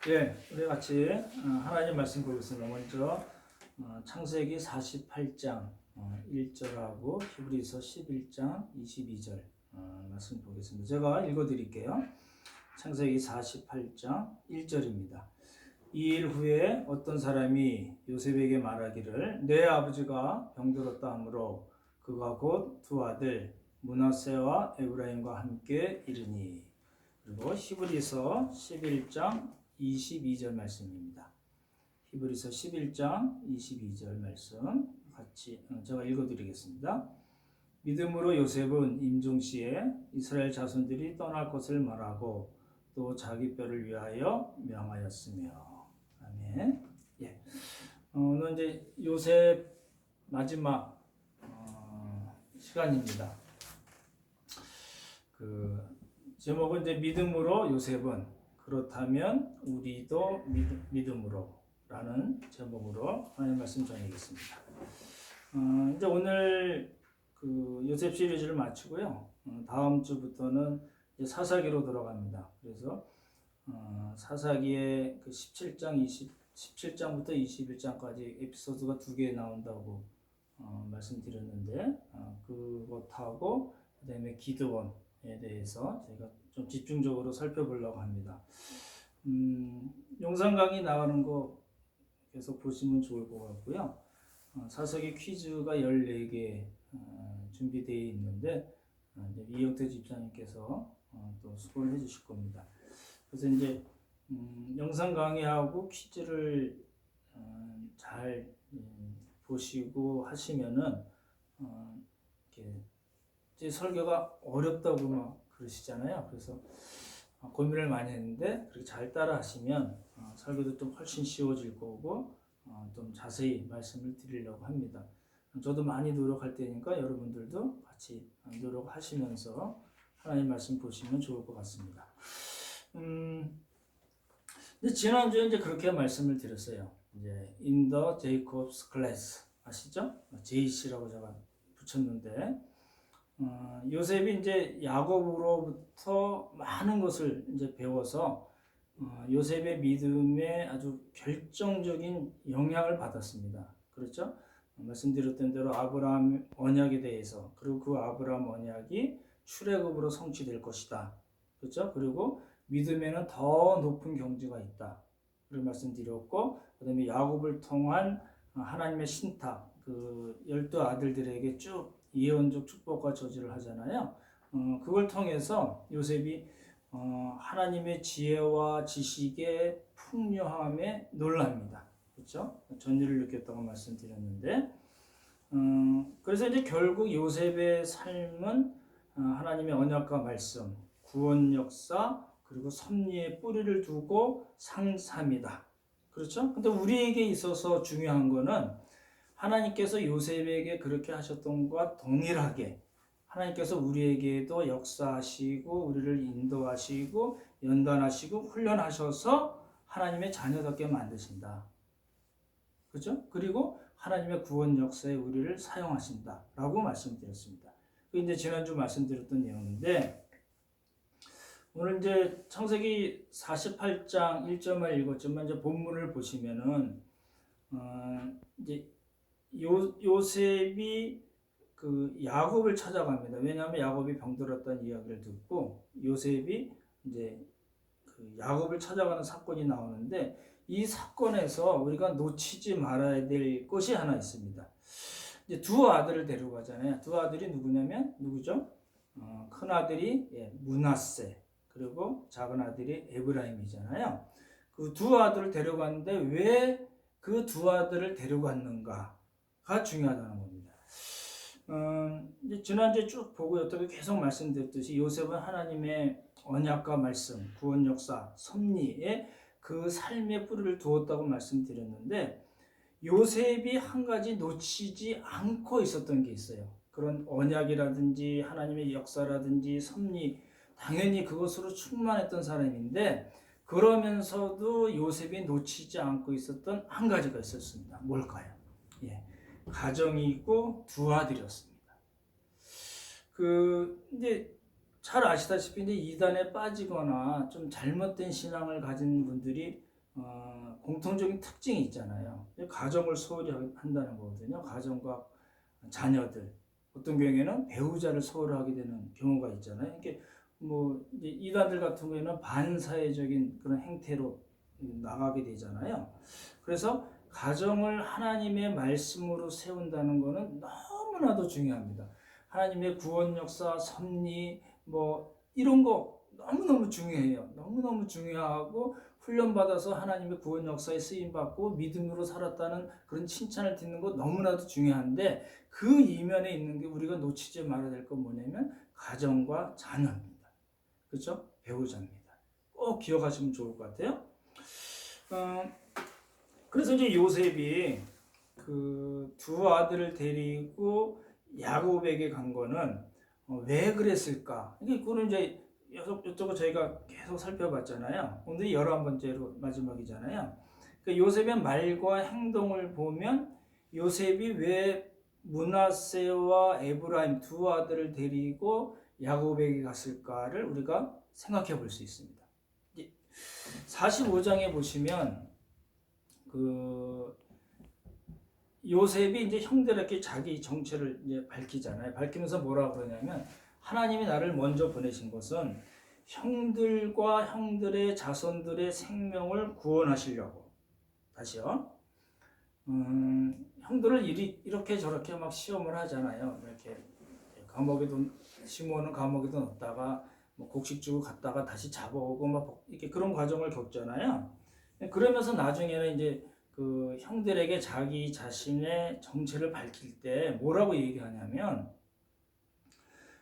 예, 우리 같이 하나님 말씀 보겠습니다. 먼저 창세기 48장 1절하고 히브리서 11장 22절 말씀 보겠습니다. 제가 읽어드릴게요. 창세기 48장 1절입니다. 이 일 후에 어떤 사람이 요셉에게 말하기를 내 아버지가 병들었다 하므로 그가 곧 두 아들 므낫세와 에브라임과 함께 이르니. 그리고 히브리서 11장 22절 말씀입니다. 히브리서 11장 22절 말씀 같이 제가 읽어드리겠습니다. 믿음으로 요셉은 임종시에 이스라엘 자손들이 떠날 것을 말하고 또 자기 뼈를 위하여 명하였으며. 아멘. 예. 오늘 이제 요셉 마지막 시간입니다. 그 제목은 이제 믿음으로 요셉은 그렇다면 우리도 믿음으로 라는 제목으로 하나님 말씀 전하겠습니다. 이제 오늘 그 요셉 시리즈를 마치고요. 다음 주부터는 이제 사사기로 들어갑니다. 그래서 사사기의 그 17장부터 21장까지 에피소드가 2개 나온다고 말씀드렸는데 그것하고 그다음에 기드온에 대해서 제가 좀 집중적으로 살펴보려고 합니다. 영상 강의 나가는 거 계속 보시면 좋을 것 같고요. 사사기 퀴즈가 14개 준비되어 있는데 이영태 집사님께서 또 수고를 해주실 겁니다. 그래서 이제 영상 강의하고 퀴즈를 잘 보시고 하시면은 이렇게 제 설교가 어렵다고 막 그러시잖아요. 그래서 고민을 많이 했는데 그렇게 잘 따라 하시면 설교도 좀 훨씬 쉬워질 거고 좀 자세히 말씀을 드리려고 합니다. 저도 많이 노력할 테니까 여러분들도 같이 노력하시면서 하나님 말씀 보시면 좋을 것 같습니다. 근데 지난주에 이제 그렇게 말씀을 드렸어요. 이제 In the Jacob's Class 아시죠? JC라고 제가 붙였는데 요셉이 이제 야곱으로부터 많은 것을 이제 배워서 요셉의 믿음에 아주 결정적인 영향을 받았습니다. 그렇죠? 말씀드렸던 대로 아브라함 언약에 대해서, 그리고 그 아브라함 언약이 출애굽으로 성취될 것이다. 그렇죠? 그리고 믿음에는 더 높은 경지가 있다. 그런 말씀드렸고, 그다음에 야곱을 통한 하나님의 신탁, 그 12 아들들에게 쭉 예언적 축복과 저지를 하잖아요. 그걸 통해서 요셉이 하나님의 지혜와 지식의 풍요함에 놀랍니다. 그렇죠? 전율을 느꼈다고 말씀드렸는데, 그래서 이제 결국 요셉의 삶은 하나님의 언약과 말씀, 구원 역사, 그리고 섭리의 뿌리를 두고 상삽니다. 그렇죠? 근데 우리에게 있어서 중요한 거는 하나님께서 요셉에게 그렇게 하셨던 것과 동일하게 하나님께서 우리에게도 역사하시고 우리를 인도하시고 연단하시고 훈련하셔서 하나님의 자녀답게 만드신다. 그렇죠? 그리고 하나님의 구원 역사에 우리를 사용하신다 라고 말씀드렸습니다. 이제 지난주 말씀드렸던 내용인데 오늘 이제 창세기 48장 1절만 읽었지만 이제 본문을 보시면은 이제 요셉이 그 야곱을 찾아갑니다. 왜냐하면 야곱이 병들었다는 이야기를 듣고 요셉이 이제 그 야곱을 찾아가는 사건이 나오는데 이 사건에서 우리가 놓치지 말아야 될 것이 하나 있습니다. 이제 두 아들을 데려가잖아요. 두 아들이 누구냐면 누구죠? 큰 아들이 므낫세 그리고 작은 아들이 에브라임이잖아요. 그 두 아들을 데려갔는데 왜 그 두 아들을 데려갔는가가 중요하다는 겁니다. 이제 지난주에 쭉 보고 여태까지 계속 말씀드렸듯이 요셉은 하나님의 언약과 말씀, 구원 역사, 섭리에 그 삶의 뿌리를 두었다고 말씀드렸는데 요셉이 한 가지 놓치지 않고 있었던 게 있어요. 그런 언약이라든지 하나님의 역사라든지 섭리, 당연히 그것으로 충만했던 사람인데 그러면서도 요셉이 놓치지 않고 있었던 한 가지가 있었습니다. 뭘까요? 가정이 있고 두 아들이었습니다. 이제 잘 아시다시피 이제 이단에 빠지거나 좀 잘못된 신앙을 가진 분들이 공통적인 특징이 있잖아요. 가정을 소홀히 한다는 거거든요. 가정과 자녀들, 어떤 경우에는 배우자를 소홀히 하게 되는 경우가 있잖아요. 이게 뭐 이제 이단들 같은 경우에는 반사회적인 그런 행태로 나가게 되잖아요. 그래서 가정을 하나님의 말씀으로 세운다는 것은 너무나도 중요합니다. 하나님의 구원 역사, 섭리, 뭐 이런 거 너무너무 중요해요. 너무너무 중요하고 훈련받아서 하나님의 구원 역사에 쓰임받고 믿음으로 살았다는 그런 칭찬을 듣는 거 너무나도 중요한데, 그 이면에 있는 게 우리가 놓치지 말아야 될 건 뭐냐면 가정과 자녀입니다. 그렇죠? 배우자입니다. 꼭 기억하시면 좋을 것 같아요. 그래서 이제 요셉이 그 두 아들을 데리고 야곱에게 간 거는 왜 그랬을까? 그거는 이제 이쪽은 저희가 계속 살펴봤잖아요. 오늘이 11번째로 마지막이잖아요. 그 요셉의 말과 행동을 보면 요셉이 왜 므낫세와 에브라임 두 아들을 데리고 야곱에게 갔을까를 우리가 생각해 볼 수 있습니다. 45장에 보시면 그 요셉이 이제 형들에게 자기 정체를 이제 밝히잖아요. 밝히면서 뭐라고 그러냐면, 하나님이 나를 먼저 보내신 것은 형들과 형들의 자손들의 생명을 구원하시려고. 다시요. 형들을 이렇게 저렇게 막 시험을 하잖아요. 이렇게 감옥에도, 시몬은 감옥에도 넣었다가 뭐 곡식 주고 갔다가 다시 잡아오고 막 이렇게 그런 과정을 겪잖아요. 그러면서 나중에는 이제 그 형들에게 자기 자신의 정체를 밝힐 때 뭐라고 얘기하냐면,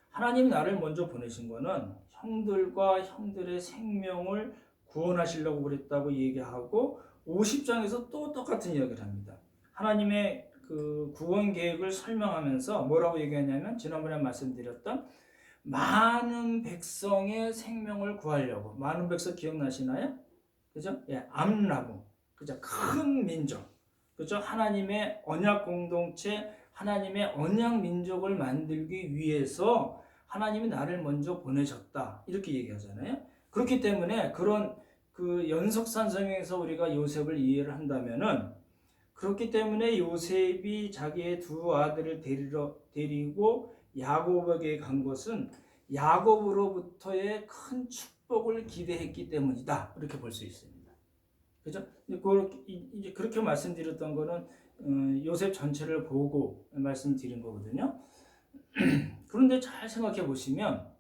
하나님 나를 먼저 보내신 거는 형들과 형들의 생명을 구원하시려고 그랬다고 얘기하고, 50장에서 또 똑같은 이야기를 합니다. 하나님의 그 구원 계획을 설명하면서 뭐라고 얘기하냐면, 지난번에 말씀드렸던 많은 백성의 생명을 구하려고. 많은 백성 기억나시나요? 그죠? 예, 암라고. 그죠? 큰 민족. 그죠? 하나님의 언약 공동체, 하나님의 언약 민족을 만들기 위해서 하나님이 나를 먼저 보내셨다. 이렇게 얘기하잖아요. 그렇기 때문에 그런 그 연속산 성경에서 우리가 요셉을 이해를 한다면은, 그렇기 때문에 요셉이 자기의 두 아들을 데리고 야곱에게 간 것은 야곱으로부터의 큰 축복을 기대했기 때문이다. 이렇게 볼 수 있습니다. 그죠? 이제 그렇게 말씀드렸던 거는 요셉 전체를 보고 말씀드린 거거든요. 그런데 잘 생각해 보시면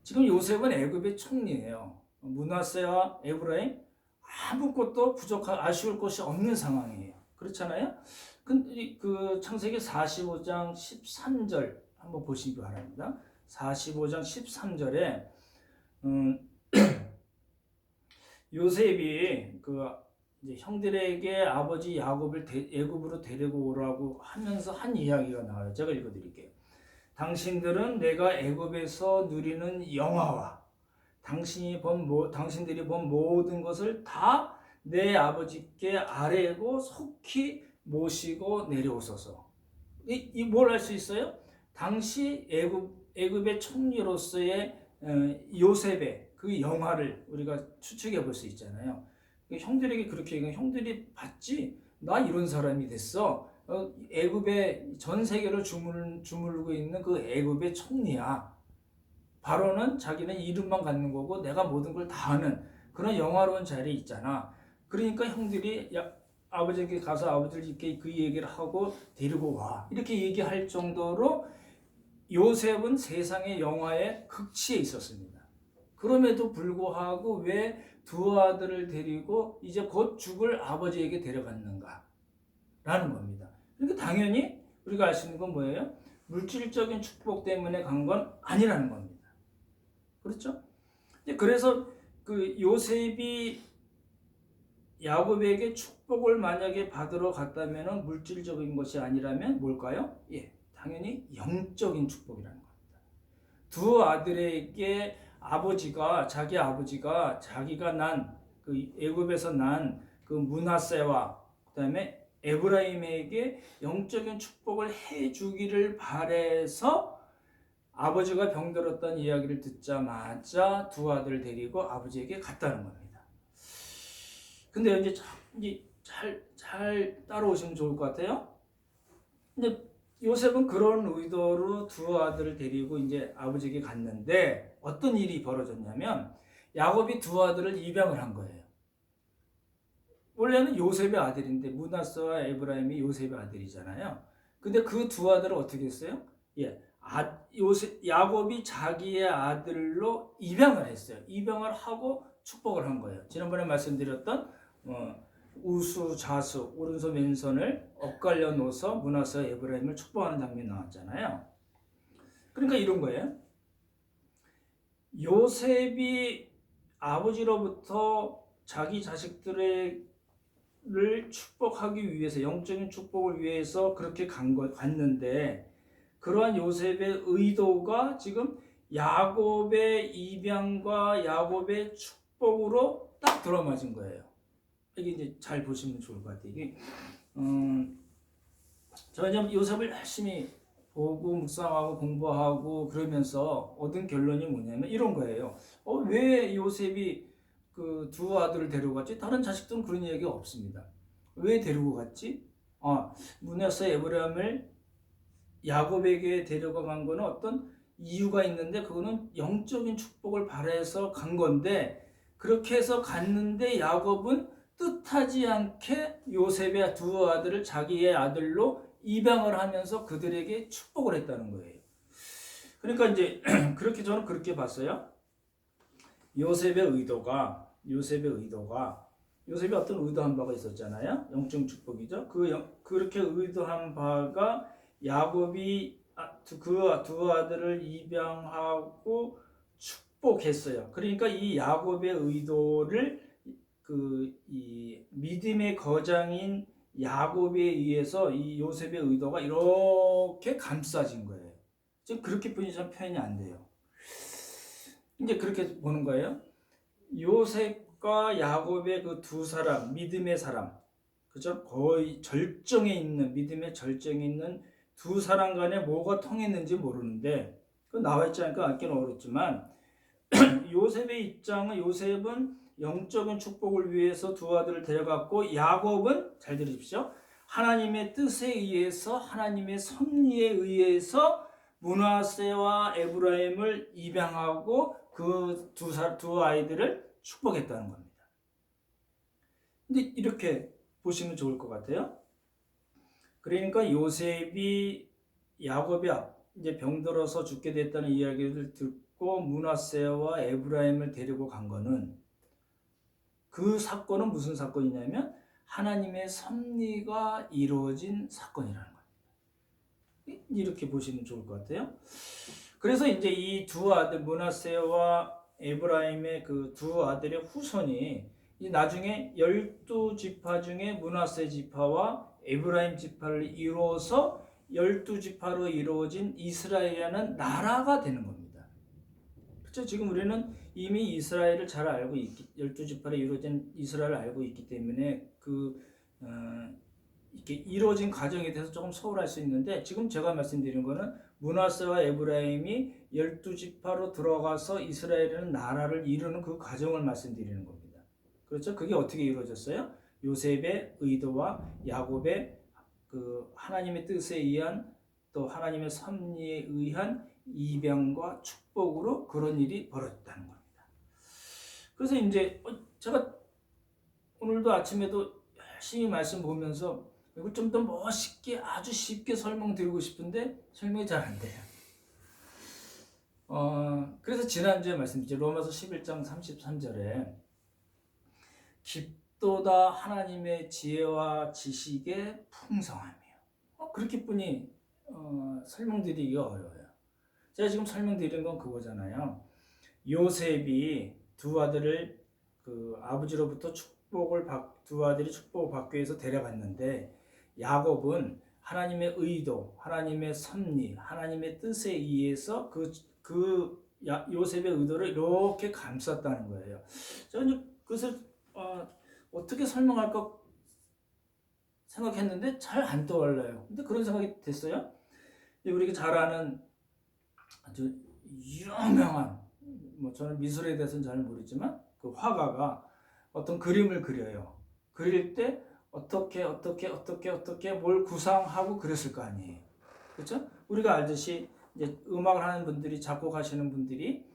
지금 요셉은 애굽의 총리예요. 므낫세와 에브라임 아무것도 아쉬울 것이 없는 상황이에요. 그렇잖아요? 그 창세기 45장 13절 한번 보시기 바랍니다. 45장 13절에 요셉이 그 이제 형들에게 아버지 야곱을 애굽으로 데리고 오라고 하면서 한 이야기가 나와요. 제가 읽어드릴게요. 당신들은 내가 애굽에서 누리는 영화와 당신들이 본 모든 것을 다 내 아버지께 아뢰고 속히 모시고 내려오소서. 뭘 할 수 있어요? 당시 애굽의 총리로서의 요셉의 그 영화를 우리가 추측해 볼 수 있잖아요. 형들에게 그렇게 얘기하면 형들이 봤지? 나 이런 사람이 됐어. 애굽의 전 세계를 주물고 있는 그 애굽의 총리야. 바로는 자기는 이름만 갖는 거고 내가 모든 걸 다 하는 그런 영화로운 자리에 있잖아. 그러니까 형들이 아버지에게 가서 아버지께 그 얘기를 하고 데리고 와. 이렇게 얘기할 정도로 요셉은 세상의 영화의 극치에 있었습니다. 그럼에도 불구하고 왜 두 아들을 데리고 이제 곧 죽을 아버지에게 데려갔는가? 라는 겁니다. 그러니까 당연히 우리가 알 수 있는 건 뭐예요? 물질적인 축복 때문에 간 건 아니라는 겁니다. 그렇죠? 그래서 그 요셉이 야곱에게 축복을 만약에 받으러 갔다면 물질적인 것이 아니라면 뭘까요? 예, 당연히 영적인 축복이라는 겁니다. 두 아들에게 자기 아버지가 자기가 난 그 애굽에서 난 그 므낫세와 그다음에 에브라임에게 영적인 축복을 해주기를 바래서 아버지가 병들었다는 이야기를 듣자마자 두 아들을 데리고 아버지에게 갔다는 겁니다. 근데 이제 잘 따라오시면 좋을 것 같아요. 근데 요셉은 그런 의도로 두 아들을 데리고 이제 아버지에게 갔는데 어떤 일이 벌어졌냐면 야곱이 두 아들을 입양을 한 거예요. 원래는 요셉의 아들인데 므낫세와 에브라임이 요셉의 아들이잖아요. 근데 그 두 아들을 어떻게 했어요? 야곱이 자기의 아들로 입양을 했어요. 입양을 하고 축복을 한 거예요. 지난번에 말씀드렸던 우수, 좌수, 오른손, 왼손을 엇갈려 놓아서 므낫세와 에브라임을 축복하는 장면이 나왔잖아요. 그러니까 이런 거예요. 요셉이 아버지로부터 자기 자식들을 축복하기 위해서, 영적인 축복을 위해서 그렇게 갔는데 그러한 요셉의 의도가 지금 야곱의 입양과 야곱의 축복으로 딱 들어맞은 거예요. 이게 이제 잘 보시면 좋을 것 같아요. 이게 저는 요셉을 열심히 보고 묵상하고 공부하고 그러면서 얻은 결론이 뭐냐면 이런 거예요. 왜 요셉이 그 두 아들을 데려갔지? 다른 자식들은 그런 얘기가 없습니다. 왜 데리고 갔지? 므낫세 에브라임을 야곱에게 데려간 거는 어떤 이유가 있는데 그거는 영적인 축복을 바라서 간 건데 그렇게 해서 갔는데 야곱은 뜻하지 않게 요셉의 두 아들을 자기의 아들로 입양을 하면서 그들에게 축복을 했다는 거예요. 그러니까 이제 그렇게 저는 그렇게 봤어요. 요셉이 어떤 의도한 바가 있었잖아요. 영적 축복이죠. 그렇게 의도한 바가 야곱이 그 두 아들을 입양하고 축복했어요. 그러니까 이 야곱의 의도를 이 믿음의 거장인 야곱에 의해서 이 요셉의 의도가 이렇게 감싸진 거예요. 지금 그렇게 표현이 안 돼요. 이제 그렇게 보는 거예요. 요셉과 야곱의 그 두 사람, 믿음의 사람, 그죠? 거의 믿음의 절정에 있는 두 사람 간에 뭐가 통했는지 모르는데, 그 나와 있지 않으니까 알기는 어렵지만, 요셉은 영적인 축복을 위해서 두 아들을 데려갔고, 야곱은, 잘 들으십시오. 하나님의 뜻에 의해서, 하나님의 섭리에 의해서 므낫세와 에브라임을 입양하고 그 두 아이들을 축복했다는 겁니다. 근데 이렇게 보시면 좋을 것 같아요. 그러니까 요셉이 야곱이 이제 병들어서 죽게 됐다는 이야기를 듣고 므낫세와 에브라임을 데리고 간 거는 그 사건은 무슨 사건이냐면 하나님의 섭리가 이루어진 사건이라는 겁니다. 이렇게 보시면 좋을 것 같아요. 그래서 이제 이 두 아들 므낫세와 에브라임의 그 두 아들의 후손이 나중에 12지파 중에 므낫세 지파와 에브라임 지파를 이루어서 12지파로 이루어진 이스라엘이라는 나라가 되는 겁니다. 그렇죠? 지금 우리는 이미 이스라엘을 잘 알고 12지파로 이루어진 이스라엘을 알고 있기 때문에 이렇게 이루어진 과정에 대해서 조금 소홀할 수 있는데 지금 제가 말씀드린 거는 므낫세와 에브라임이 12지파로 들어가서 이스라엘이라는 나라를 이루는 그 과정을 말씀드리는 겁니다. 그렇죠? 그게 어떻게 이루어졌어요? 요셉의 의도와 야곱의 그 하나님의 뜻에 의한 또 하나님의 섭리에 의한 입양과 축복으로 그런 일이 벌어졌다는 겁니다. 그래서 이제 제가 오늘도 아침에도 열심히 말씀 보면서 이걸 좀 더 멋있게 아주 쉽게 설명드리고 싶은데 설명이 잘 안 돼요. 그래서 지난주에 말씀드렸죠. 로마서 11장 33절에 깊도다 하나님의 지혜와 지식의 풍성함이요. 그렇게뿐이 설명드리기가 어려워요. 제가 지금 설명드린 건 그거잖아요. 요셉이 두 아들을 그 아버지로부터 두 아들이 축복을 받기 위해서 데려갔는데 야곱은 하나님의 의도, 하나님의 섭리, 하나님의 뜻에 의해서 요셉의 의도를 이렇게 감쌌다는 거예요. 저는 그것을 어떻게 설명할까 생각했는데 잘 안 떠올라요. 근데 그런 생각이 됐어요. 우리가 잘 아는 아주 유명한, 뭐 저는 미술에 대해서는 잘 모르지만 그 화가가 어떤 그림을 그려요. 그릴 때 어떻게 뭘 구상하고 그렸을 거 아니에요. 그렇죠? 우리가 알듯이 이제 음악을 하는 분들이, 작곡하시는 분들이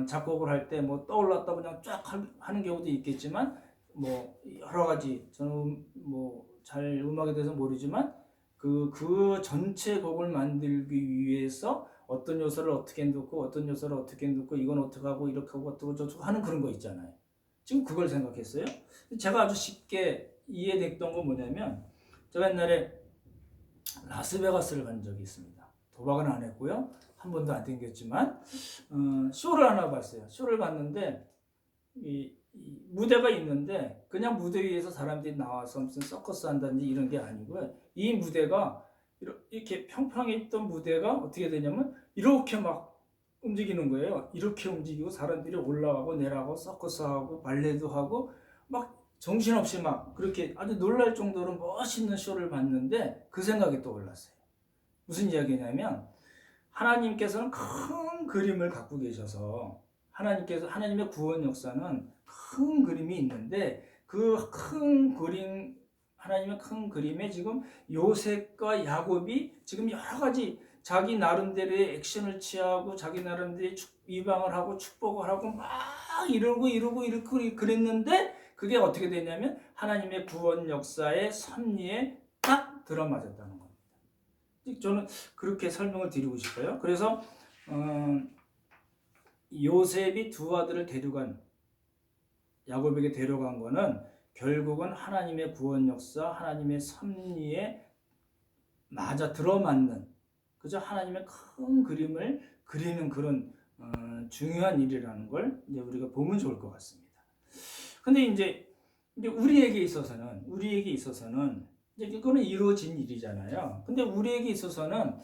작곡을 할 때 뭐 떠올랐다 그냥 쫙 하는 경우도 있겠지만, 뭐 여러 가지, 저는 뭐 잘 음악에 대해서 모르지만 그 전체 곡을 만들기 위해서 어떤 요소를 어떻게 넣고 어떤 요소를 어떻게 넣고 이건 어떻게 하고 이렇게 하고 어떻고 저쩌고 하는 그런 거 있잖아요. 지금 그걸 생각했어요. 제가 아주 쉽게 이해됐던 건 뭐냐면, 제가 옛날에 라스베가스를 간 적이 있습니다. 도박은 안 했고요. 한 번도 안 땡겼지만 쇼를 하나 봤어요. 쇼를 봤는데 이 무대가 있는데 그냥 무대 위에서 사람들이 나와서 무슨 서커스 한다든지 이런 게 아니고요. 이 무대가 이렇게 평평해 있던 무대가 어떻게 되냐면 이렇게 막 움직이는 거예요. 이렇게 움직이고 사람들이 올라가고 내려가고 서커스하고 발레도 하고 막 정신없이 막 그렇게 아주 놀랄 정도로 멋있는 쇼를 봤는데 그 생각이 떠올랐어요. 무슨 이야기냐면, 하나님께서는 큰 그림을 갖고 계셔서 하나님의 구원 역사는 큰 그림이 있는데 그 큰 그림, 하나님의 큰 그림에 지금 요셉과 야곱이 지금 여러 가지 자기 나름대로의 액션을 취하고 자기 나름대로 이방을 하고 축복을 하고 막 이러고 그랬는데 그게 어떻게 되냐면 하나님의 구원 역사의 섭리에 딱 들어맞았다는 겁니다. 저는 그렇게 설명을 드리고 싶어요. 그래서 요셉이 두 아들을 야곱에게 데려간 거는 결국은 하나님의 구원 역사, 하나님의 섭리에 맞아 들어맞는, 그저 하나님의 큰 그림을 그리는 그런 중요한 일이라는 걸 이제 우리가 보면 좋을 것 같습니다. 근데 이제 우리에게 있어서는 이제 이거는 이루어진 일이잖아요. 근데 우리에게 있어서는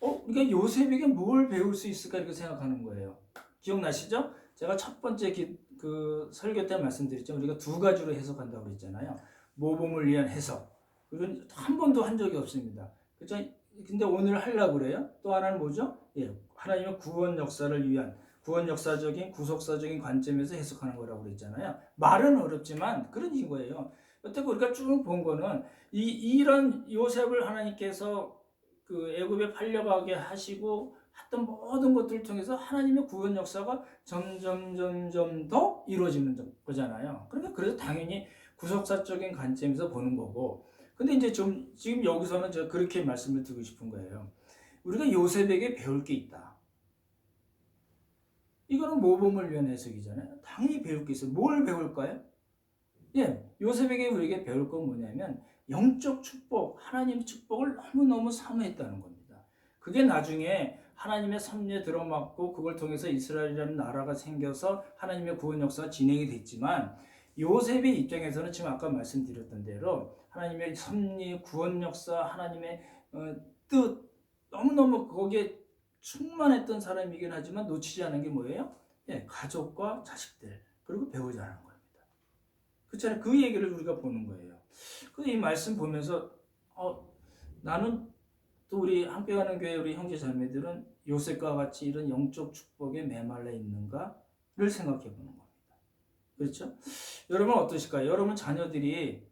우리가 요셉에게 뭘 배울 수 있을까 이렇게 생각하는 거예요. 기억나시죠? 제가 첫 번째 그 설교 때 말씀드렸죠. 우리가 두 가지로 해석한다고 그랬잖아요. 모범을 위한 해석. 그건 한 번도 한 적이 없습니다. 그렇죠? 근데 오늘 하려고 그래요. 또 하나는 뭐죠? 예, 하나님의 구원 역사를 위한, 구원 역사적인 구속사적인 관점에서 해석하는 거라고 그랬잖아요. 말은 어렵지만 그런 거예요. 여태껏 우리가 쭉 본 거는 이런 요셉을 하나님께서 그 애굽에 팔려가게 하시고 했던 모든 것들을 통해서 하나님의 구원 역사가 점점 더 이루어지는 거잖아요. 그러니까 그래서 당연히 구속사적인 관점에서 보는 거고. 근데 이제 지금 여기서는 제가 그렇게 말씀을 드리고 싶은 거예요. 우리가 요셉에게 배울 게 있다. 이거는 모범을 위한 해석이잖아요. 당연히 배울 게 있어요. 뭘 배울까요? 예, 요셉에게 우리에게 배울 건 뭐냐면 영적 축복, 하나님의 축복을 너무너무 사모했다는 겁니다. 그게 나중에 하나님의 섭리에 들어맞고 그걸 통해서 이스라엘이라는 나라가 생겨서 하나님의 구원 역사가 진행이 됐지만, 요셉의 입장에서는 지금 아까 말씀드렸던 대로 하나님의 섭리, 구원 역사, 하나님의 뜻, 너무너무 거기에 충만했던 사람이긴 하지만 놓치지 않은 게 뭐예요? 예, 가족과 자식들, 그리고 배우자라는 거예요. 그렇잖아요. 그 얘기를 우리가 보는 거예요. 그래서 이 말씀 보면서 나는 또 우리 함께 가는 교회 우리 형제 자매들은 요셉과 같이 이런 영적 축복에 메말라 있는가를 생각해 보는 겁니다. 그렇죠? 여러분 어떠실까요? 여러분 자녀들이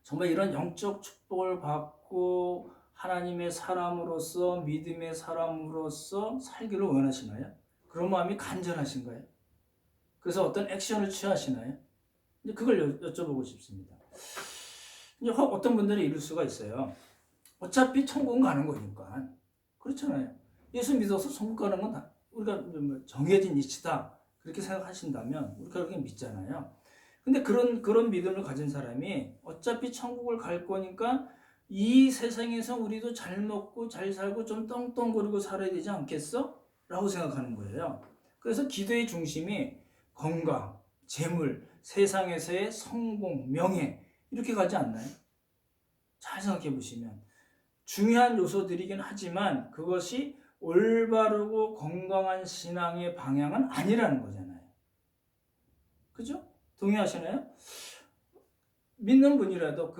정말 이런 영적 축복을 받고 하나님의 사람으로서, 믿음의 사람으로서 살기를 원하시나요? 그런 마음이 간절하신가요? 그래서 어떤 액션을 취하시나요? 이제 그걸 여쭤보고 싶습니다. 이제 어떤 분들은 이럴 수가 있어요. 어차피 천국은 가는 거니까. 그렇잖아요. 예수 믿어서 천국 가는 건 우리가 정해진 이치다. 그렇게 생각하신다면 우리가 그렇게 믿잖아요. 근데 그런 믿음을 가진 사람이 어차피 천국을 갈 거니까 이 세상에서 우리도 잘 먹고 잘 살고 좀 떵떵거리고 살아야 되지 않겠어? 라고 생각하는 거예요. 그래서 기도의 중심이 건강, 재물, 세상에서의 성공, 명예 이렇게 가지 않나요? 잘 생각해 보시면 중요한 요소들이긴 하지만 그것이 올바르고 건강한 신앙의 방향은 아니라는 거잖아요. 그죠? 동의하시나요? 믿는 분이라도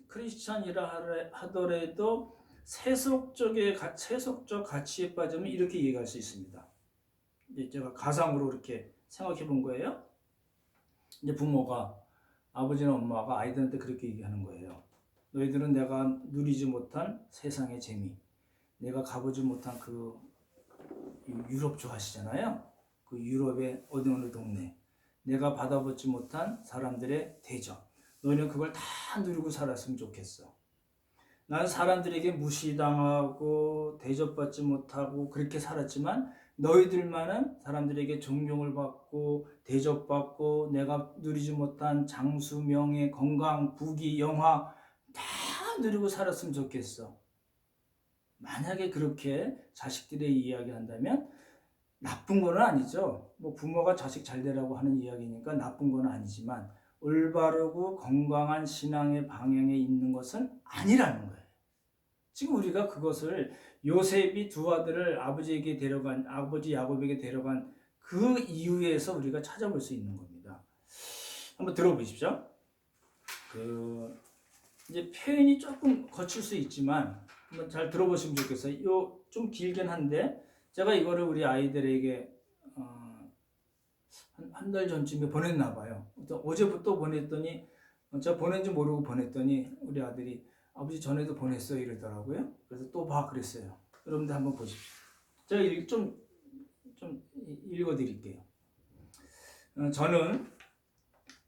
크리스찬이라 하더라도 세속적 가치에 빠지면 이렇게 이해할 수 있습니다. 이제 제가 가상으로 이렇게 생각해 본 거예요. 이제 부모가, 아버지나 엄마가 아이들한테 그렇게 얘기하는 거예요. 너희들은 내가 누리지 못한 세상의 재미, 내가 가보지 못한 그 유럽 좋아하시잖아요. 그 유럽의 어느 동네, 내가 받아보지 못한 사람들의 대접, 너희는 그걸 다 누리고 살았으면 좋겠어. 나는 사람들에게 무시당하고 대접받지 못하고 그렇게 살았지만 너희들만은 사람들에게 존경을 받고 대접받고 내가 누리지 못한 장수, 명예, 건강, 부귀, 영화 다 누리고 살았으면 좋겠어. 만약에 그렇게 자식들의 이야기한다면 나쁜 건 아니죠. 뭐 부모가 자식 잘 되라고 하는 이야기니까 나쁜 건 아니지만 올바르고 건강한 신앙의 방향에 있는 것은 아니라는 거예요. 지금 우리가 그것을 요셉이 두 아들을 아버지 야곱에게 데려간 그 이유에서 우리가 찾아볼 수 있는 겁니다. 한번 들어보십시오. 이제 표현이 조금 거칠 수 있지만 한번 잘 들어보시면 좋겠어요. 요 좀 길긴 한데 제가 이거를 우리 아이들에게 한 달 전쯤에 보냈나 봐요. 어제부터 보냈더니 제가 보낸지 모르고 보냈더니 우리 아들이 아버지 전에도 보냈어요 이러더라고요. 그래서 또 봐 그랬어요. 여러분들 한번 보십시오. 제가 좀 읽어드릴게요. 저는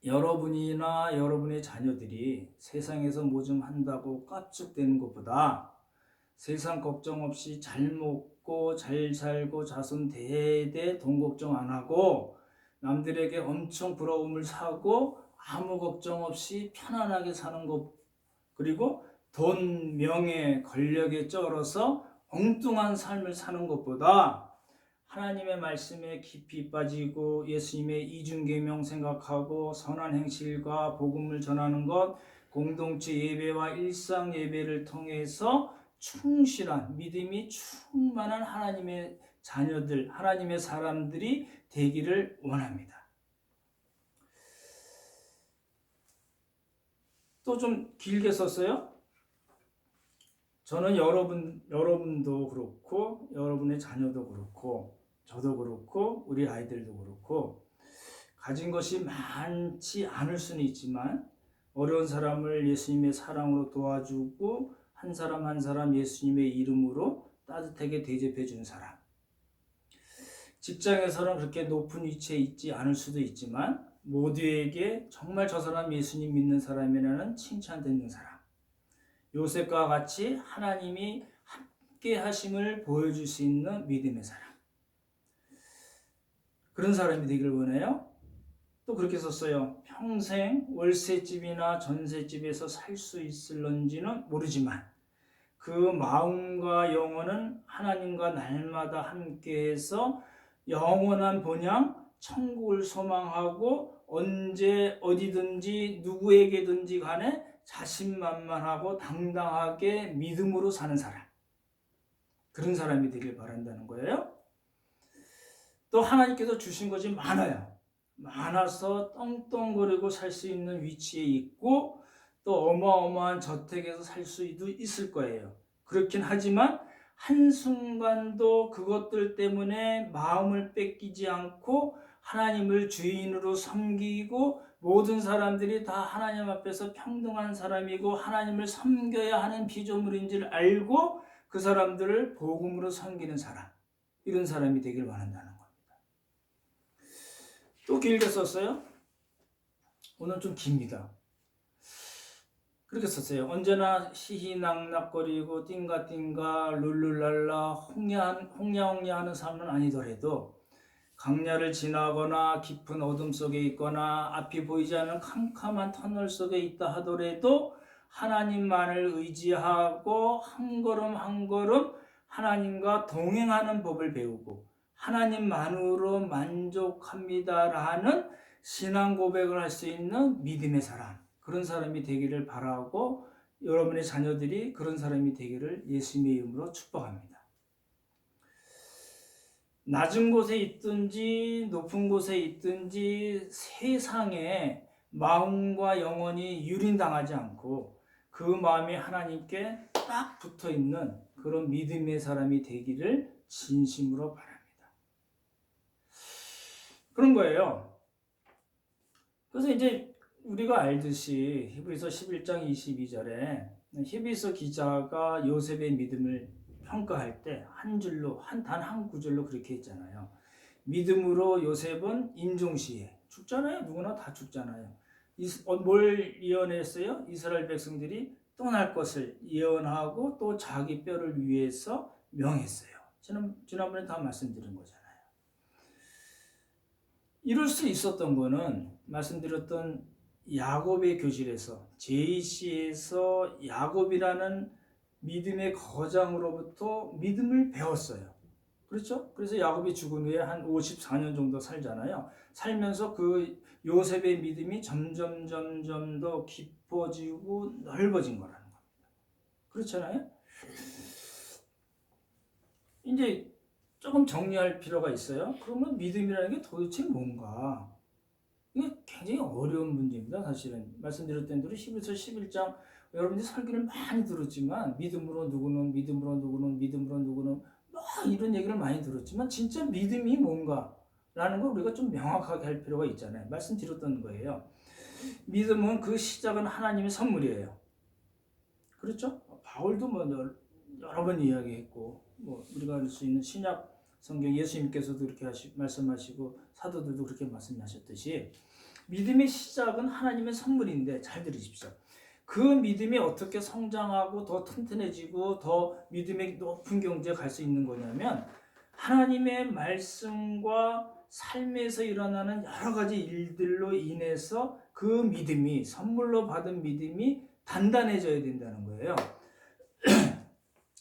여러분이나 여러분의 자녀들이 세상에서 뭐 좀 한다고 깝죽대는 것보다 세상 걱정 없이 잘 먹고 잘 살고 자손 대대 돈 걱정 안 하고 남들에게 엄청 부러움을 사고 아무 걱정 없이 편안하게 사는 것, 그리고 돈, 명예, 권력에 쩔어서 엉뚱한 삶을 사는 것보다 하나님의 말씀에 깊이 빠지고 예수님의 이중계명 생각하고 선한 행실과 복음을 전하는 것, 공동체 예배와 일상 예배를 통해서 충실한 믿음이 충만한 하나님의 자녀들, 하나님의 사람들이 되기를 원합니다. 또 좀 길게 썼어요. 저는 여러분도 그렇고 여러분의 자녀도 그렇고 저도 그렇고 우리 아이들도 그렇고 가진 것이 많지 않을 수는 있지만 어려운 사람을 예수님의 사랑으로 도와주고 한 사람 한 사람 예수님의 이름으로 따뜻하게 대접해 주는 사람, 직장에서는 그렇게 높은 위치에 있지 않을 수도 있지만 모두에게 정말 저 사람 예수님 믿는 사람이라는 칭찬 듣는 사람, 요셉과 같이 하나님이 함께 하심을 보여줄 수 있는 믿음의 사람, 그런 사람이 되기를 원해요. 또 그렇게 썼어요. 평생 월세집이나 전세집에서 살 수 있을런지는 모르지만 그 마음과 영혼은 하나님과 날마다 함께해서 영원한 본향 천국을 소망하고 언제 어디든지 누구에게든지 간에 자신만만하고 당당하게 믿음으로 사는 사람, 그런 사람이 되길 바란다는 거예요. 또 하나님께서 주신 것이 많아서 떵떵거리고 살 수 있는 위치에 있고 또 어마어마한 저택에서 살 수도 있을 거예요. 그렇긴 하지만 한순간도 그것들 때문에 마음을 뺏기지 않고 하나님을 주인으로 섬기고 모든 사람들이 다 하나님 앞에서 평등한 사람이고 하나님을 섬겨야 하는 피조물인 줄 알고 그 사람들을 복음으로 섬기는 사람, 이런 사람이 되길 원한다는 겁니다. 또 길게 썼어요. 오늘 좀 깁니다. 그렇게 썼어요. 언제나 희희낙낙거리고 띵가띵가 룰룰랄라 홍야홍야 하는 삶은 아니더라도 강야를 지나거나 깊은 어둠 속에 있거나 앞이 보이지 않는 캄캄한 터널 속에 있다 하더라도 하나님만을 의지하고 한 걸음 한 걸음 하나님과 동행하는 법을 배우고 하나님만으로 만족합니다라는 신앙 고백을 할 수 있는 믿음의 사람, 그런 사람이 되기를 바라고 여러분의 자녀들이 그런 사람이 되기를 예수님의 이름으로 축복합니다. 낮은 곳에 있든지 높은 곳에 있든지 세상에 마음과 영혼이 유린당하지 않고 그 마음이 하나님께 꽉 붙어 있는 그런 믿음의 사람이 되기를 진심으로 바랍니다. 그런 거예요. 그래서 이제 우리가 알듯이 히브리서 11장 22절에 히브리서 기자가 요셉의 믿음을 평가할 때 한 줄로 단 한 구절로 그렇게 했잖아요. 믿음으로 요셉은 임종시에 죽잖아요. 누구나 다 죽잖아요. 뭘 예언했어요? 이스라엘 백성들이 떠날 것을 예언하고 또 자기 뼈를 위해서 명했어요. 지난번에 다 말씀드린 거잖아요. 이럴 수 있었던 거는 말씀드렸던 야곱의 교실에서 제이시에서 야곱이라는 믿음의 거장으로부터 믿음을 배웠어요. 그렇죠? 그래서 야곱이 죽은 후에 한 54년 정도 살잖아요. 살면서 그 요셉의 믿음이 점점 더 깊어지고 넓어진 거라는 겁니다. 그렇잖아요? 이제 조금 정리할 필요가 있어요. 그러면 믿음이라는 게 도대체 뭔가? 이게 굉장히 어려운 문제입니다. 사실은 말씀드렸던 대로 히브리서 11장 여러분들이 설교를 많이 들었지만 믿음으로 누구는 막 이런 얘기를 많이 들었지만 진짜 믿음이 뭔가라는 걸 우리가 좀 명확하게 할 필요가 있잖아요. 말씀드렸던 거예요. 믿음은 그 시작은 하나님의 선물이에요. 그렇죠? 바울도 뭐 여러 번 이야기했고 뭐 우리가 알 수 있는 신약 성경 예수님께서도 그렇게 말씀하시고 사도들도 그렇게 말씀하셨듯이 믿음의 시작은 하나님의 선물인데 잘 들으십시오. 그 믿음이 어떻게 성장하고 더 튼튼해지고 더 믿음의 높은 경지에 갈 수 있는 거냐면 하나님의 말씀과 삶에서 일어나는 여러 가지 일들로 인해서 그 믿음이 선물로 받은 믿음이 단단해져야 된다는 거예요.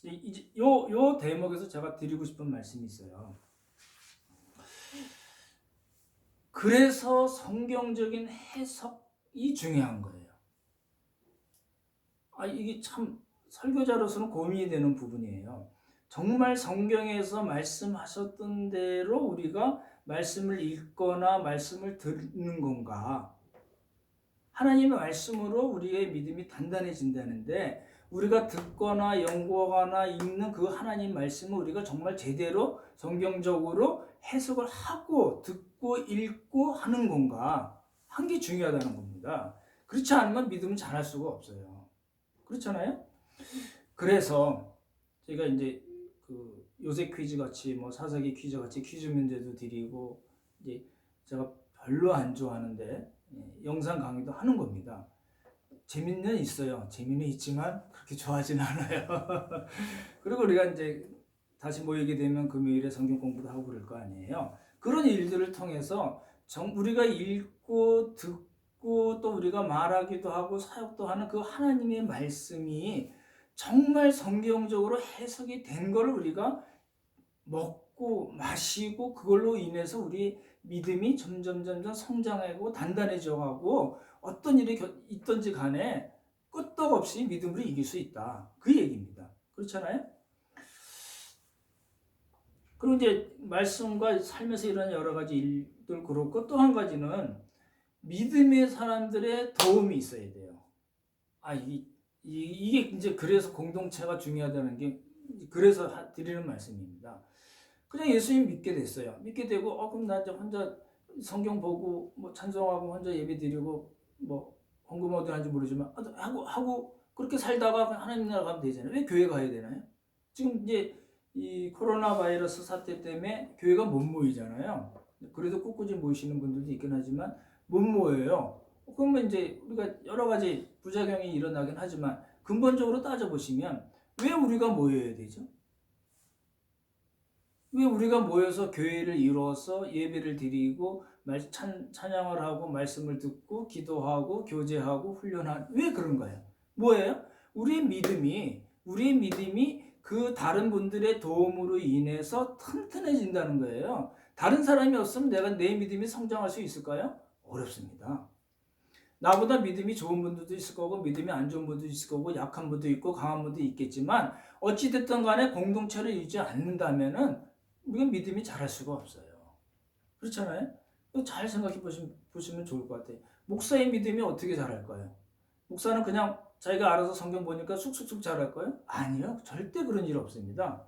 이제 요 대목에서 제가 드리고 싶은 말씀이 있어요. 그래서 성경적인 해석이 중요한 거예요. 이게 참 설교자로서는 고민이 되는 부분이에요. 정말 성경에서 말씀하셨던 대로 우리가 말씀을 읽거나 말씀을 듣는 건가? 하나님의 말씀으로 우리의 믿음이 단단해진다는데 우리가 듣거나 연구하거나 읽는 그 하나님 말씀을 우리가 정말 제대로 성경적으로 해석을 하고 듣고 읽고 하는 건가? 한 게 중요하다는 겁니다. 그렇지 않으면 믿음은 잘할 수가 없어요. 그렇잖아요? 그래서 제가 이제 그 요새 퀴즈 같이 뭐 사사기 퀴즈 같이 퀴즈 문제도 드리고 이제 제가 별로 안 좋아하는데 영상 강의도 하는 겁니다. 재미는 있어요. 재미는 있지만 그렇게 좋아하진 않아요. 그리고 우리가 이제 다시 모이게 되면 금요일에 성경 공부도 하고 그럴 거 아니에요. 그런 일들을 통해서 우리가 읽고 듣고 또 우리가 말하기도 하고 사역도 하는 그 하나님의 말씀이 정말 성경적으로 해석이 된 걸 우리가 먹고 마시고 그걸로 인해서 우리 믿음이 점점 성장하고 단단해져가고 어떤 일이 있든지 간에 끄떡없이 믿음으로 이길 수 있다. 그 얘기입니다. 그렇잖아요? 그리고 이제 말씀과 삶에서 일어나는 여러 가지 일들 그렇고 또 한 가지는 믿음의 사람들의 도움이 있어야 돼요. 이게 이제 그래서 공동체가 중요하다는 게 그래서 드리는 말씀입니다. 그냥 예수님 믿게 됐어요. 믿게 되고 그럼 나 이제 혼자 성경 보고 뭐 찬송하고 혼자 예배 드리고 뭐 헌금 어디 하는지 모르지만 하고 그렇게 살다가 하나님 나라 가면 되잖아요. 왜 교회 가야 되나요? 지금 이제 이 코로나 바이러스 사태 때문에 교회가 못 모이잖아요. 그래도 꿋꿋이 모이시는 분들도 있긴 하지만 못 모여요. 그러면 이제 우리가 여러 가지 부작용이 일어나긴 하지만 근본적으로 따져보시면 왜 우리가 모여야 되죠? 왜 우리가 모여서 교회를 이루어서 예배를 드리고 찬양을 하고 말씀을 듣고 기도하고 교제하고 훈련하는 왜 그런가요? 뭐예요? 우리의 믿음이 그 다른 분들의 도움으로 인해서 튼튼해진다는 거예요. 다른 사람이 없으면 내 믿음이 성장할 수 있을까요? 어렵습니다. 나보다 믿음이 좋은 분들도 있을 거고 믿음이 안 좋은 분도 있을 거고 약한 분도 있고 강한 분도 있겠지만 어찌됐든 간에 공동체를 이루지 않는다면은 우리가 믿음이 잘할 수가 없어요. 그렇잖아요? 잘 생각해 보시면 좋을 것 같아요. 목사의 믿음이 어떻게 잘할까요? 목사는 그냥 자기가 알아서 성경 보니까 쑥쑥쑥 잘할 거예요? 아니요. 절대 그런 일 없습니다.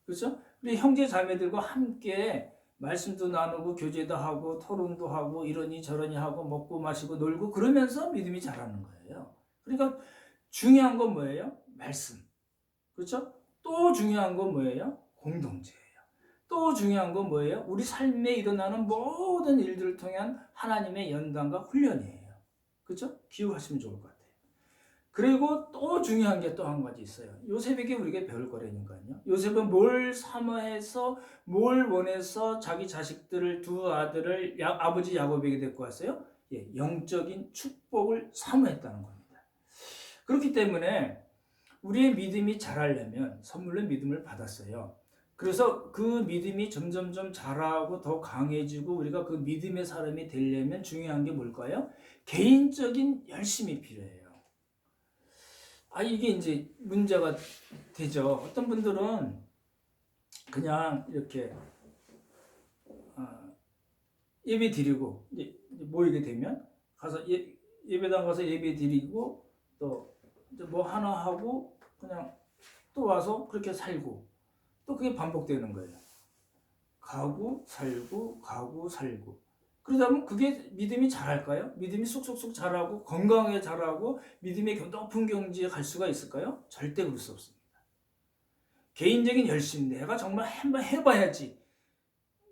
그렇죠? 우리 형제 자매들과 함께 말씀도 나누고 교제도 하고 토론도 하고 이러니 저러니 하고 먹고 마시고 놀고 그러면서 믿음이 자라는 거예요. 그러니까 중요한 건 뭐예요? 말씀. 그렇죠? 또 중요한 건 뭐예요? 공동체예요. 또 중요한 건 뭐예요? 우리 삶에 일어나는 모든 일들을 통한 하나님의 연단과 훈련이에요. 그렇죠? 기억하시면 좋을 것 같아요. 그리고 또 중요한 게 또 한 가지 있어요. 요셉에게 우리가 배울 거라니까요. 요셉은 뭘 사모해서 뭘 원해서 자기 자식들을 두 아들을 아버지 야곱에게 데리고 왔어요? 예, 영적인 축복을 사모했다는 겁니다. 그렇기 때문에 우리의 믿음이 자라려면 선물로 믿음을 받았어요. 그래서 그 믿음이 점점점 자라고 더 강해지고 우리가 그 믿음의 사람이 되려면 중요한 게 뭘까요? 개인적인 열심이 필요해요. 이게 이제 문제가 되죠. 어떤 분들은 그냥 이렇게 예배 드리고 이제 모이게 되면 가서 예배당 가서 예배 드리고 또 뭐 하나 하고 그냥 또 와서 그렇게 살고 또 그게 반복되는 거예요. 가고 살고 가고 살고. 그러다 보면 그게 믿음이 자랄까요? 믿음이 쑥쑥쑥 자라고 건강하게 자라고 믿음의 높은 경지에 갈 수가 있을까요? 절대 그럴 수 없습니다. 개인적인 열심, 내가 정말 한번 해봐야지.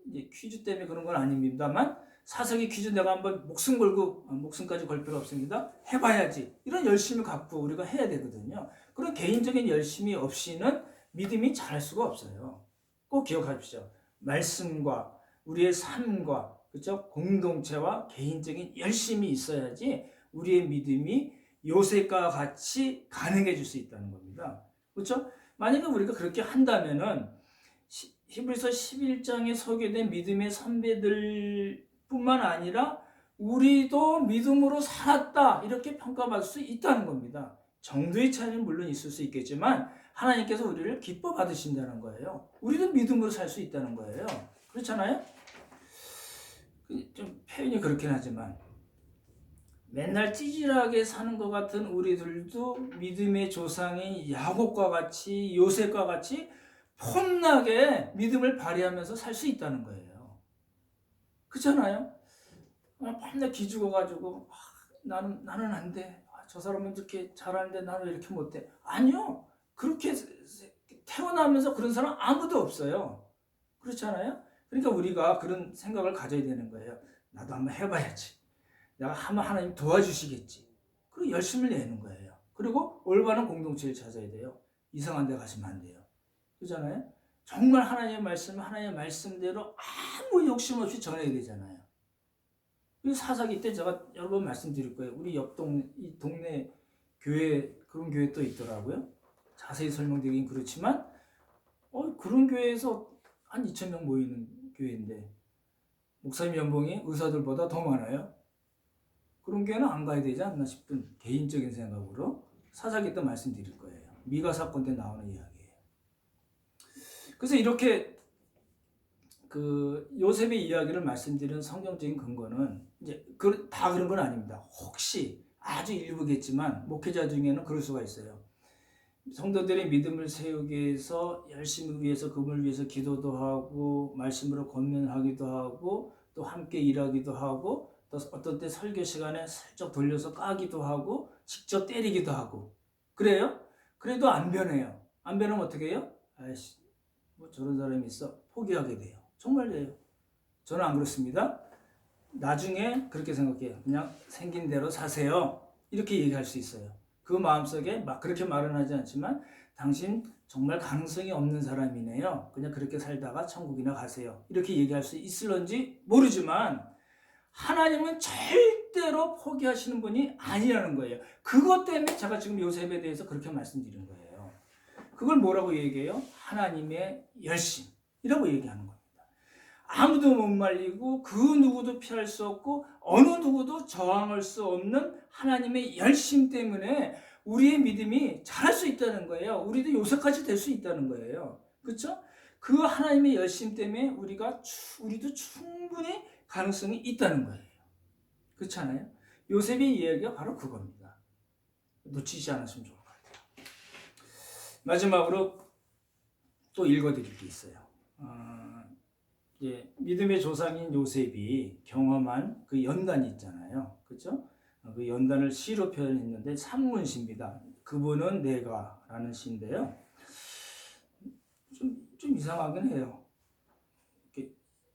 이제 퀴즈 때문에 그런 건 아닙니다만 사석의 퀴즈 내가 한번 목숨 걸고 목숨까지 걸 필요 없습니다. 해봐야지. 이런 열심을 갖고 우리가 해야 되거든요. 그런 개인적인 열심이 없이는 믿음이 자랄 수가 없어요. 꼭 기억하십시오. 말씀과 우리의 삶과 그렇죠? 공동체와 개인적인 열심이 있어야지 우리의 믿음이 요셉과 같이 가능해질 수 있다는 겁니다. 그렇죠? 만약에 우리가 그렇게 한다면은 히브리서 11장에 소개된 믿음의 선배들 뿐만 아니라 우리도 믿음으로 살았다 이렇게 평가받을 수 있다는 겁니다. 정도의 차이는 물론 있을 수 있겠지만 하나님께서 우리를 기뻐 받으신다는 거예요. 우리도 믿음으로 살 수 있다는 거예요. 그렇잖아요? 좀 표현이 그렇긴 하지만 맨날 찌질하게 사는 것 같은 우리들도 믿음의 조상인 야곱과 같이 요셉과 같이 폼나게 믿음을 발휘하면서 살 수 있다는 거예요. 그렇잖아요? 맨날 기죽어가지고 나는 안 돼. 저 사람은 이렇게 잘하는데 나는 왜 이렇게 못해? 아니요. 그렇게 태어나면서 그런 사람 아무도 없어요. 그렇잖아요? 그러니까 우리가 그런 생각을 가져야 되는 거예요. 나도 한번 해봐야지. 내가 하면 하나님 도와주시겠지. 그리고 열심을 내는 거예요. 그리고 올바른 공동체를 찾아야 돼요. 이상한 데 가시면 안 돼요. 그렇잖아요? 정말 하나님의 말씀을 하나님의 말씀대로 아무 욕심 없이 전해야 되잖아요. 이 사사기 때 제가 여러 번 말씀드릴 거예요. 우리 옆 동네 교회, 그런 교회 또 있더라고요. 자세히 설명드리긴 그렇지만, 그런 교회에서 한 2,000명 모이는 교회인데, 목사님 연봉이 의사들보다 더 많아요. 그런 교회는 안 가야 되지 않나 싶은 개인적인 생각으로 사사기 때 말씀드릴 거예요. 미가 사건 때 나오는 이야기예요. 그래서 이렇게 요셉의 이야기를 말씀드리는 성경적인 근거는 이제 다 그런 건 아닙니다. 혹시 아주 일부겠지만 목회자 중에는 그럴 수가 있어요. 성도들의 믿음을 세우기 위해서 열심히 위해서 그분을 위해서 기도도 하고 말씀으로 권면하기도 하고 또 함께 일하기도 하고 또 어떤 때 설교 시간에 슬쩍 돌려서 까기도 하고 직접 때리기도 하고 그래요? 그래도 안 변해요. 안 변하면 어떻게 해요? 아이씨 뭐 저런 사람이 있어 포기하게 돼요. 정말이에요. 저는 안 그렇습니다. 나중에 그렇게 생각해요. 그냥 생긴 대로 사세요. 이렇게 얘기할 수 있어요. 그 마음속에 막 그렇게 말은 하지 않지만 당신 정말 가능성이 없는 사람이네요. 그냥 그렇게 살다가 천국이나 가세요. 이렇게 얘기할 수 있을런지 모르지만 하나님은 절대로 포기하시는 분이 아니라는 거예요. 그것 때문에 제가 지금 요셉에 대해서 그렇게 말씀드린 거예요. 그걸 뭐라고 얘기해요? 하나님의 열심이라고 얘기하는 겁니다. 아무도 못 말리고 그 누구도 피할 수 없고 어느 누구도 저항할 수 없는 하나님의 열심 때문에 우리의 믿음이 자랄 수 있다는 거예요. 우리도 요셉같이 될 수 있다는 거예요. 그렇죠? 그 하나님의 열심 때문에 우리도 충분히 가능성이 있다는 거예요. 그렇지 않아요? 요셉의 이야기가 바로 그겁니다. 놓치지 않으시면 좋을 것 같아요. 마지막으로 또 읽어드릴 게 있어요. 이제 믿음의 조상인 요셉이 경험한 그 연단이 있잖아요. 그렇죠? 그 연단을 시로 표현했는데 산문시입니다. 그분은 내가라는 시인데요. 좀 이상하긴 해요.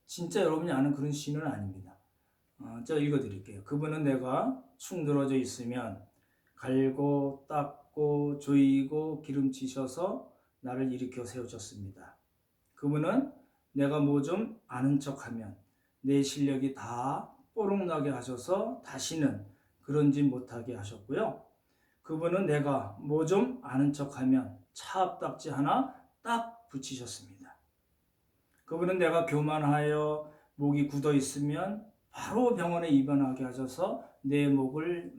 진짜 여러분이 아는 그런 시는 아닙니다. 제가 읽어드릴게요. 그분은 내가 축 늘어져 있으면 갈고 닦고 조이고 기름치셔서 나를 일으켜 세우셨습니다. 그분은 내가 뭐 좀 아는 척하면 내 실력이 다 뽀록나게 하셔서 다시는 그런 짓 못하게 하셨고요. 그분은 내가 뭐 좀 아는 척하면 차압딱지 하나 딱 붙이셨습니다. 그분은 내가 교만하여 목이 굳어 있으면 바로 병원에 입원하게 하셔서 내 목을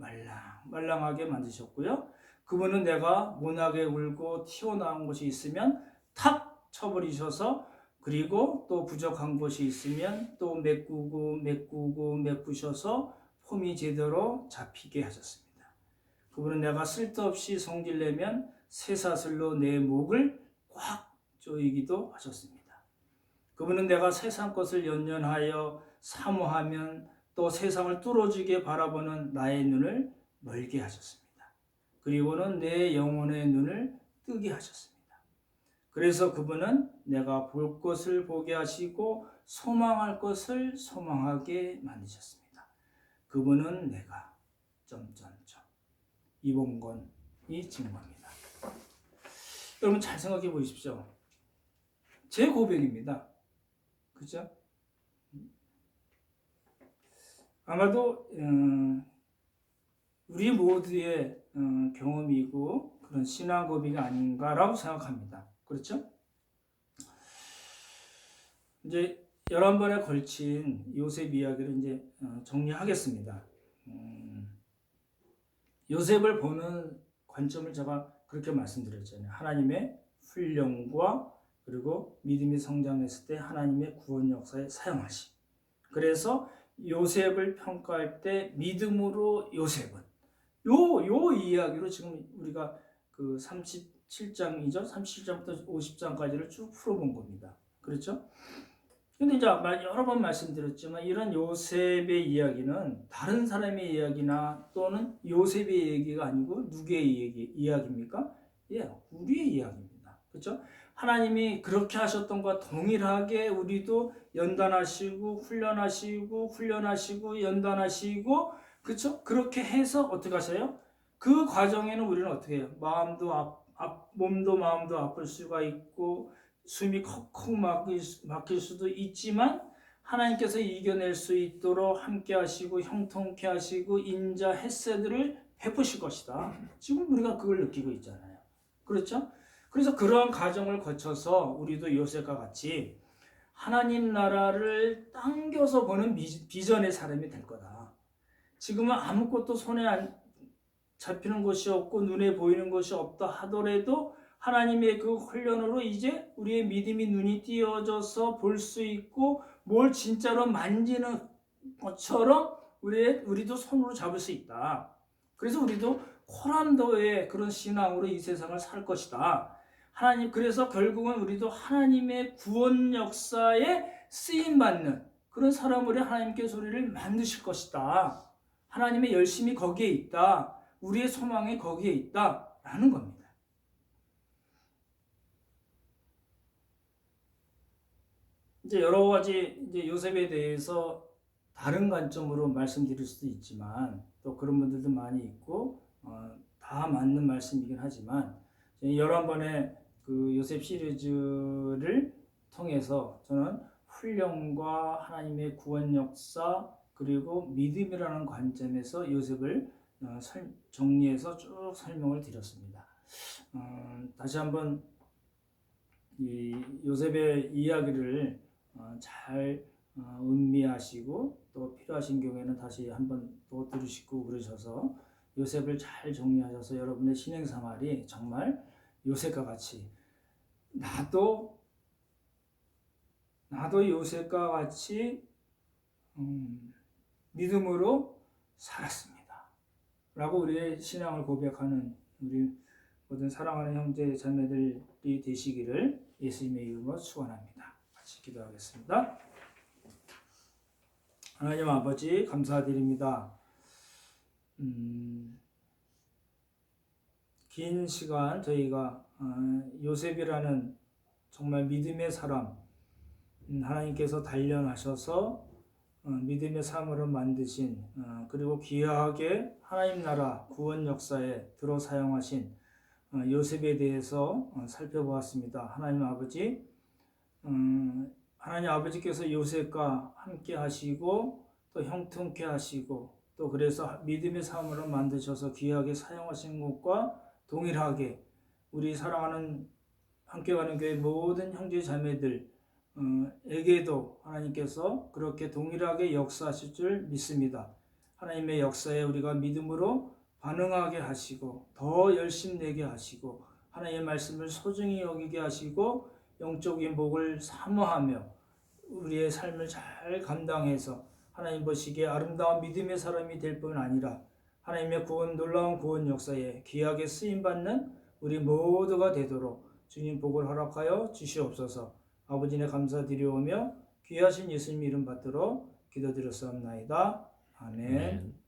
말랑하게 만드셨고요. 그분은 내가 모나게 울고 튀어나온 곳이 있으면 탁 쳐버리셔서 그리고 또 부족한 곳이 있으면 또 메꾸셔서 폼이 제대로 잡히게 하셨습니다. 그분은 내가 쓸데없이 성질내면 쇠사슬로 내 목을 꽉 조이기도 하셨습니다. 그분은 내가 세상 것을 연연하여 사모하면 또 세상을 뚫어지게 바라보는 나의 눈을 멀게 하셨습니다. 그리고는 내 영혼의 눈을 뜨게 하셨습니다. 그래서 그분은 내가 볼 것을 보게 하시고 소망할 것을 소망하게 만드셨습니다. 그분은 내가 이봉건이 증거입니다. 여러분 잘 생각해 보십시오. 제 고백입니다. 그죠? 아마도 우리 모두의 경험이고 그런 신앙 고백이 아닌가라고 생각합니다. 그렇죠? 이제 11번에 걸친 요셉 이야기를 이제 정리하겠습니다. 요셉을 보는 관점을 제가 그렇게 말씀드렸잖아요. 하나님의 훈련과 그리고 믿음이 성장했을 때 하나님의 구원 역사에 사용하심. 그래서 요셉을 평가할 때 믿음으로 요셉은 요 이야기로 지금 우리가 그 37장이죠. 37장부터 50장까지를 쭉 풀어본 겁니다. 그렇죠? 근데 이제 여러 번 말씀드렸지만 이런 요셉의 이야기는 다른 사람의 이야기나 또는 요셉의 얘기가 아니고 누구의 이야기입니까? 예, 우리의 이야기입니다. 그렇죠? 하나님이 그렇게 하셨던 것과 동일하게 우리도 연단하시고 훈련하시고 연단하시고 그렇죠? 그렇게 해서 어떻게 하세요? 그 과정에는 우리는 어떻게 해요? 몸도 마음도 아플 수가 있고 숨이 컥컥 막힐 수도 있지만 하나님께서 이겨낼 수 있도록 함께 하시고 형통케 하시고 인자 햇새들을 베푸실 것이다. 지금 우리가 그걸 느끼고 있잖아요. 그렇죠? 그래서 그러한 과정을 거쳐서 우리도 요셉과 같이 하나님 나라를 당겨서 보는 비전의 사람이 될 거다. 지금은 아무것도 손에 안 잡히는 것이 없고 눈에 보이는 것이 없다 하더라도 하나님의 그 훈련으로 이제 우리의 믿음이 눈이 띄어져서 볼 수 있고 뭘 진짜로 만지는 것처럼 우리도 손으로 잡을 수 있다. 그래서 우리도 코란도의 그런 신앙으로 이 세상을 살 것이다. 하나님, 그래서 결국은 우리도 하나님의 구원 역사에 쓰임받는 그런 사람으로 하나님께서 우리를 만드실 것이다. 하나님의 열심이 거기에 있다. 우리의 소망이 거기에 있다. 라는 겁니다. 이제 여러 가지 이제 요셉에 대해서 다른 관점으로 말씀드릴 수도 있지만 또 그런 분들도 많이 있고 다 맞는 말씀이긴 하지만 11번의 그 요셉 시리즈를 통해서 저는 훈련과 하나님의 구원 역사 그리고 믿음이라는 관점에서 요셉을 정리해서 쭉 설명을 드렸습니다. 다시 한번 이 요셉의 이야기를 잘 음미하시고 또 필요하신 경우에는 다시 한번 또 들으시고 그러셔서 요셉을 잘 정리하셔서 여러분의 신앙생활이 정말 요셉과 같이 나도 요셉과 같이 믿음으로 살았습니다. 라고 우리의 신앙을 고백하는 우리 모든 사랑하는 형제 자매들이 되시기를 예수님의 이름으로 축원합니다. 같이 기도하겠습니다. 하나님 아버지 감사드립니다. 긴 시간 저희가 요셉이라는 정말 믿음의 사람, 하나님께서 단련하셔서 믿음의 삶으로 만드신 그리고 귀하게 하나님 나라 구원 역사에 들어 사용하신 요셉에 대해서 살펴보았습니다. 하나님 아버지, 하나님 아버지께서 요셉과 함께 하시고 또 형통케 하시고 또 그래서 믿음의 삶으로 만드셔서 귀하게 사용하신 것과 동일하게 우리 사랑하는 함께 가는 교회 모든 형제 자매들 에게도 하나님께서 그렇게 동일하게 역사하실 줄 믿습니다. 하나님의 역사에 우리가 믿음으로 반응하게 하시고 더 열심내게 하시고 하나님의 말씀을 소중히 여기게 하시고 영적인 복을 사모하며 우리의 삶을 잘 감당해서 하나님 보시기에 아름다운 믿음의 사람이 될 뿐 아니라 하나님의 구원 놀라운 구원 역사에 귀하게 쓰임받는 우리 모두가 되도록 주님 복을 허락하여 주시옵소서. 아버지네 감사드리오며 귀하신 예수님 이름 받들어 기도드렸사옵나이다. 아멘.